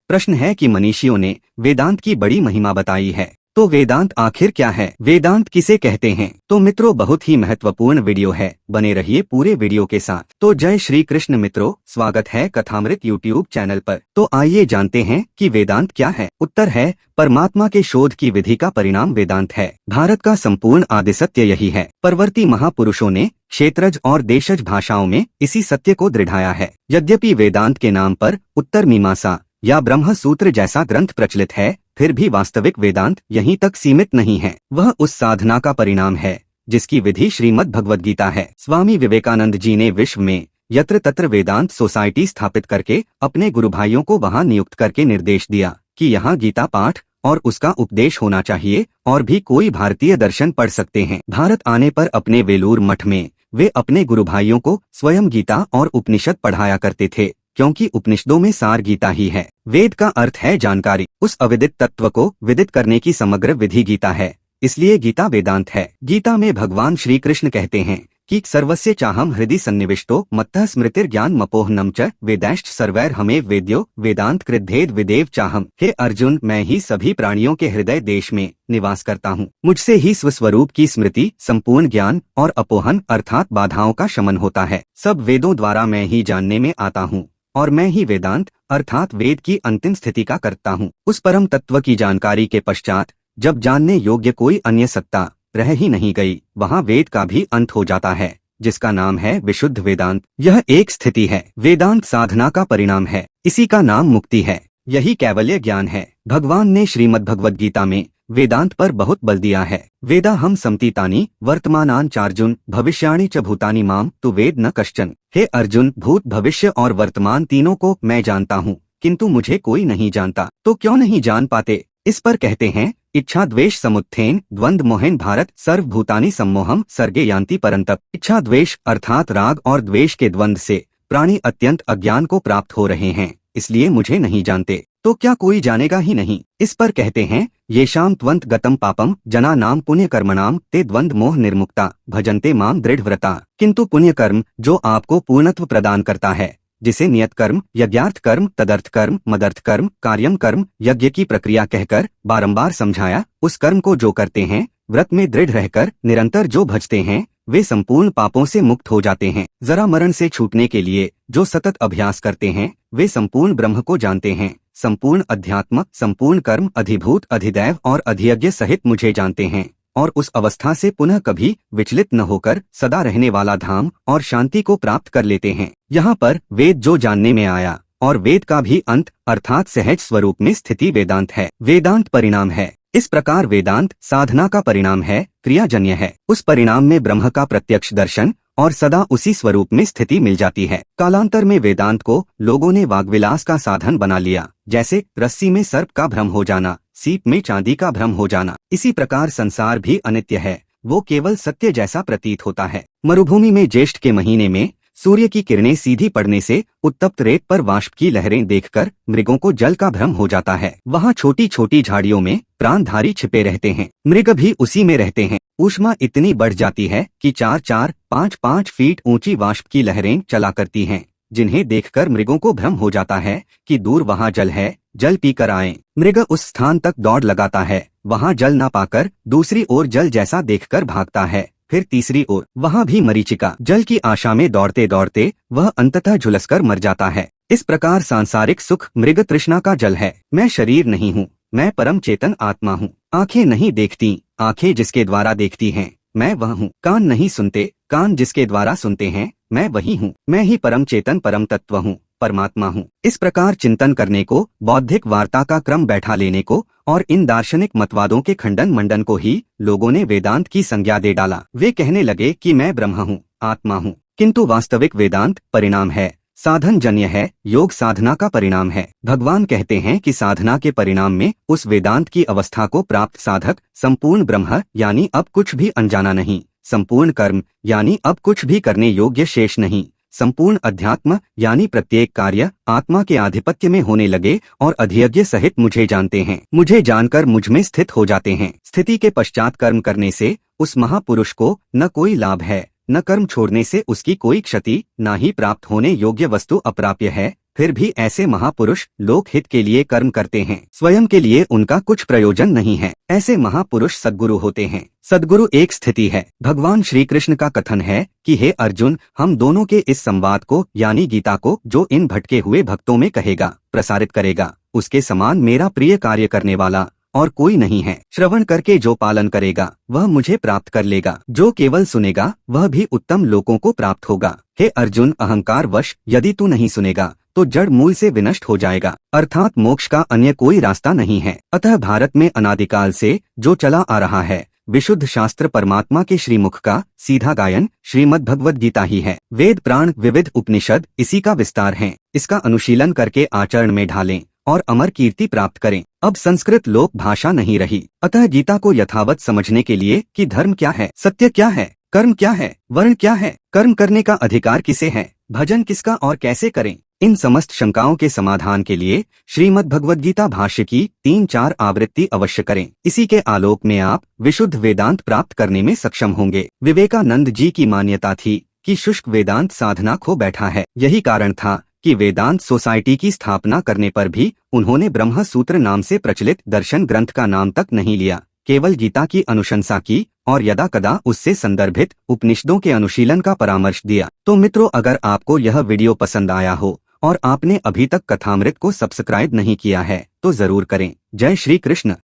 प्रश्न है कि मनीषियों ने वेदांत की बड़ी महिमा बताई है, तो वेदांत आखिर क्या है, वेदांत किसे कहते हैं। तो मित्रों, बहुत ही महत्वपूर्ण वीडियो है, बने रहिए पूरे वीडियो के साथ। तो जय श्री कृष्ण मित्रों, स्वागत है कथामृत यूट्यूब चैनल पर। तो आइए जानते हैं कि वेदांत क्या है। उत्तर है, परमात्मा के शोध की विधि का परिणाम वेदांत है। भारत का संपूर्ण आदि सत्य यही है। परवर्ती महापुरुषों ने क्षेत्रज और देशज भाषाओं में इसी सत्य को दृढ़ाया है। यद्यपि वेदांत के नाम पर उत्तर मीमांसा या ब्रह्म सूत्र जैसा ग्रंथ प्रचलित है, फिर भी वास्तविक वेदांत यहीं तक सीमित नहीं है। वह उस साधना का परिणाम है जिसकी विधि श्रीमद् भगवद गीता है। स्वामी विवेकानंद जी ने विश्व में यत्र तत्र वेदांत सोसाइटी स्थापित करके अपने गुरु भाइयों को वहां नियुक्त करके निर्देश दिया कि यहाँ गीता पाठ और उसका उपदेश होना चाहिए, और भी कोई भारतीय दर्शन पढ़ सकते हैं। भारत आने पर अपने वेलूर मठ में वे अपने गुरु भाइयों को स्वयं गीता और उपनिषद पढ़ाया करते थे, क्योंकि उपनिषदों में सार गीता ही है। वेद का अर्थ है जानकारी। उस अविदित तत्व को विदित करने की समग्र विधि गीता है, इसलिए गीता वेदांत है। गीता में भगवान श्री कृष्ण कहते हैं कि सर्वस्य चाहम हृदि सन्निविष्टो मत्तः स्मृतिर ज्ञान मपोहनम च वेदैश्च सर्वैर हमेव वेद्यो वेदांत कृद्भेद विदेव चाहम। हे अर्जुन, मैं ही सभी प्राणियों के हृदय देश में निवास करता हूँ। मुझसे ही स्वस्वरूप की स्मृति, संपूर्ण ज्ञान और अपोहन अर्थात बाधाओं का शमन होता है। सब वेदों द्वारा मैं ही जानने में आता हूँ, और मैं ही वेदांत अर्थात वेद की अंतिम स्थिति का करता हूँ। उस परम तत्व की जानकारी के पश्चात जब जानने योग्य कोई अन्य सत्ता रह ही नहीं गई, वहाँ वेद का भी अंत हो जाता है, जिसका नाम है विशुद्ध वेदांत। यह एक स्थिति है। वेदांत साधना का परिणाम है, इसी का नाम मुक्ति है। यही कैवल्य ज्ञान है। भगवान ने श्रीमद् भगवद गीता में वेदांत पर बहुत बल दिया है। वेदा हम समतीतानि वर्तमानान चार्जुन भविष्याणि च भूतानि माम तु वेद न कश्चन। हे अर्जुन, भूत भविष्य और वर्तमान तीनों को मैं जानता हूँ, किंतु मुझे कोई नहीं जानता। तो क्यों नहीं जान पाते? इस पर कहते हैं, इच्छा द्वेष समुत्थेन द्वंद मोहन भारत सर्वभूतानि सम्मोहम सर्गे यान्ति परंतप। इच्छा द्वेष अर्थात राग और द्वेष के द्वंद से प्राणी अत्यंत अज्ञान को प्राप्त हो रहे हैं, इसलिए मुझे नहीं जानते। तो क्या कोई जानेगा ही नहीं? इस पर कहते हैं, येषां त्वंत गतम पापम जना नाम पुण्य कर्मणाम ते द्वंद मोह निर्मुक्ता भजन्ते माम दृढ़ व्रता। किंतु पुण्य कर्म जो आपको पूर्णत्व प्रदान करता है, जिसे नियत कर्म, यज्ञार्थ कर्म, तदर्थ कर्म, मदर्थ कर्म, कार्यम कर्म, यज्ञ की प्रक्रिया कहकर बारंबार समझाया, उस कर्म को जो करते हैं, व्रत में दृढ़ रहकर निरंतर जो भजते हैं, वे संपूर्ण पापों से मुक्त हो जाते हैं। जरा मरण से छूटने के लिए जो सतत अभ्यास करते हैं, वे संपूर्ण ब्रह्म को जानते हैं। संपूर्ण अध्यात्म, संपूर्ण कर्म, अधिभूत, अधिदैव और अधियज्ञ सहित मुझे जानते हैं, और उस अवस्था से पुनः कभी विचलित न होकर सदा रहने वाला धाम और शांति को प्राप्त कर लेते हैं। यहाँ पर वेद जो जानने में आया, और वेद का भी अंत अर्थात सहज स्वरूप में स्थिति वेदांत है। वेदांत परिणाम है। इस प्रकार वेदांत साधना का परिणाम है, क्रियाजन्य है। उस परिणाम में ब्रह्म का प्रत्यक्ष दर्शन और सदा उसी स्वरूप में स्थिति मिल जाती है। कालांतर में वेदांत को लोगों ने वाग्विलास का साधन बना लिया, जैसे रस्सी में सर्प का भ्रम हो जाना, सीप में चांदी का भ्रम हो जाना। इसी प्रकार संसार भी अनित्य है, वो केवल सत्य जैसा प्रतीत होता है। मरुभूमि में ज्येष्ठ के महीने में सूर्य की किरणें सीधी पड़ने से उत्तप्त रेत पर वाष्प की लहरें देखकर मृगों को जल का भ्रम हो जाता है। वहाँ छोटी छोटी झाड़ियों में प्राणधारी छिपे रहते हैं, मृग भी उसी में रहते हैं। ऊष्मा इतनी बढ़ जाती है कि 4-4, 5-5 फीट ऊंची वाष्प की लहरें चला करती हैं, जिन्हें देखकर मृगों को भ्रम हो जाता है कि दूर वहाँ जल है, जल पीकर आएं। मृग उस स्थान तक दौड़ लगाता है, वहाँ जल न पाकर दूसरी ओर जल जैसा देखकर भागता है, फिर तीसरी ओर, वहाँ भी मरीचिका। जल की आशा में दौड़ते दौड़ते वह अंततः झुलसकर मर जाता है। इस प्रकार सांसारिक सुख मृग तृष्णा का जल है। मैं शरीर नहीं हूँ, मैं परम चेतन आत्मा हूँ। आंखें नहीं देखती, आंखें जिसके द्वारा देखती हैं, मैं वह हूँ। कान नहीं सुनते, कान जिसके द्वारा सुनते हैं, मैं वही हूँ। मैं ही परम चेतन परम तत्व हूँ, परमात्मा हूँ। इस प्रकार चिंतन करने को, बौद्धिक वार्ता का क्रम बैठा लेने को और इन दार्शनिक मतवादों के खंडन मंडन को ही लोगों ने वेदांत की संज्ञा दे डाला। वे कहने लगे कि मैं ब्रह्म हूँ, आत्मा हूँ, किंतु वास्तविक वेदांत परिणाम है, साधन जन्य है, योग साधना का परिणाम है। भगवान कहते हैं कि साधना के परिणाम में उस वेदांत की अवस्था को प्राप्त साधक संपूर्ण ब्रह्म यानी अब कुछ भी अनजाना नहीं, संपूर्ण कर्म यानी अब कुछ भी करने योग्य शेष नहीं, संपूर्ण अध्यात्म यानी प्रत्येक कार्य आत्मा के आधिपत्य में होने लगे और अधियज्ञ सहित मुझे जानते हैं। मुझे जानकर मुझ में स्थित हो जाते हैं। स्थिति के पश्चात कर्म करने से उस महापुरुष को न कोई लाभ है, न कर्म छोड़ने से उसकी कोई क्षति, न ही प्राप्त होने योग्य वस्तु अप्राप्य है, फिर भी ऐसे महापुरुष लोक हित के लिए कर्म करते हैं, स्वयं के लिए उनका कुछ प्रयोजन नहीं है। ऐसे महापुरुष सद्गुरु होते हैं। सद्गुरु एक स्थिति है। भगवान श्री कृष्ण का कथन है कि हे अर्जुन, हम दोनों के इस संवाद को यानी गीता को जो इन भटके हुए भक्तों में कहेगा, प्रसारित करेगा, उसके समान मेरा प्रिय कार्य करने वाला और कोई नहीं है। श्रवण करके जो पालन करेगा वह मुझे प्राप्त कर लेगा, जो केवल सुनेगा वह भी उत्तम लोकों को प्राप्त होगा। हे अर्जुन, अहंकार वश यदि तू नहीं सुनेगा तो जड़ मूल से विनष्ट हो जाएगा, अर्थात मोक्ष का अन्य कोई रास्ता नहीं है। अतः भारत में अनादिकाल से जो चला आ रहा है विशुद्ध शास्त्र परमात्मा के श्रीमुख का सीधा गायन श्रीमद् भगवद गीता ही है। वेद प्राण विविध उपनिषद इसी का विस्तार हैं। इसका अनुशीलन करके आचरण में ढालें और अमर कीर्ति प्राप्त करें। अब संस्कृत लोक भाषा नहीं रही, अतः गीता को यथावत समझने के लिए कि धर्म क्या है, सत्य क्या है, कर्म क्या है, वर्ण क्या है, कर्म करने का अधिकार किसे है, भजन किसका और कैसे करें, इन समस्त शंकाओं के समाधान के लिए श्रीमद् भगवद गीता भाष्य की 3-4 आवृत्ति अवश्य करें। इसी के आलोक में आप विशुद्ध वेदांत प्राप्त करने में सक्षम होंगे। विवेकानंद जी की मान्यता थी कि शुष्क वेदांत साधना खो बैठा है। यही कारण था कि वेदांत सोसाइटी की स्थापना करने पर भी उन्होंने ब्रह्म सूत्र नाम से प्रचलित दर्शन ग्रंथ का नाम तक नहीं लिया, केवल गीता की अनुशंसा की और यदा कदा उससे संदर्भित उपनिषदों के अनुशीलन का परामर्श दिया। तो मित्रों, अगर आपको यह वीडियो पसंद आया हो और आपने अभी तक कथामृत को सब्सक्राइब नहीं किया है तो जरूर करें। जय श्री कृष्ण।